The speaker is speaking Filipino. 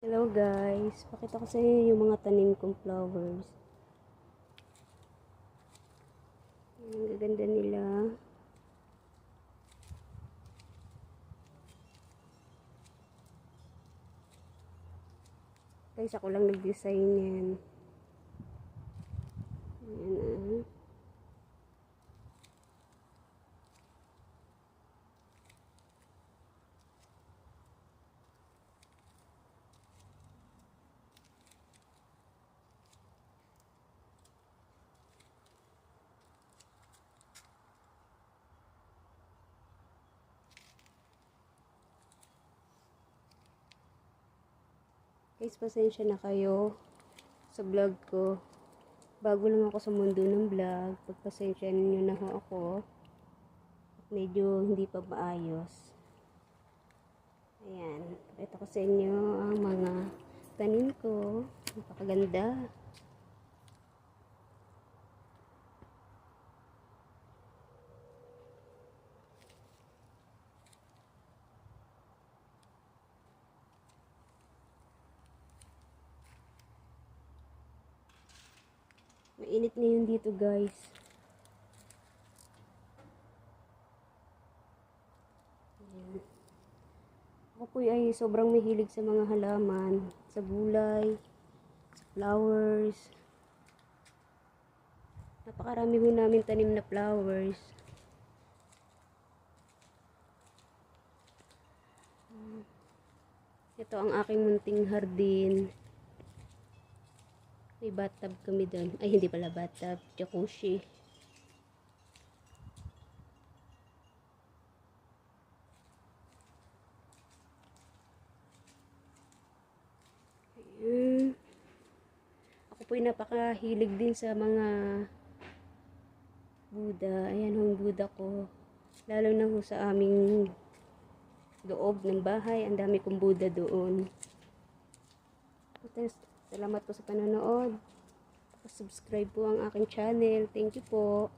Hello guys, pakita ko sa inyo yung mga tanim kong flowers. Ang gaganda nila. Guys, ako lang nag-design yan. Ayan ah. Guys, pasensya na kayo sa vlog ko. Bago lang ako sa mundo ng vlog. Pagpasensya ninyo na ho ako. Medyo hindi pa maayos. Ayan. Pakita ko sa inyo ang mga tanim ko. Napakaganda. Mainit ngayon dito guys. Ayan. Ako po ay sobrang mahilig sa mga halaman, sa gulay, sa flowers. Napakarami ho namin tanim na flowers. Ito ang aking munting hardin. May bathtub kami doon. Ay, hindi pala bathtub. Jacuzzi. Ayan. Ako po'y napakahilig din sa mga Buddha. Ayan ang Buddha ko. Lalo na ho sa aming loob ng bahay. Ang dami kong Buddha doon. Salamat po sa panonood. Subscribe po ang aking channel. Thank you po.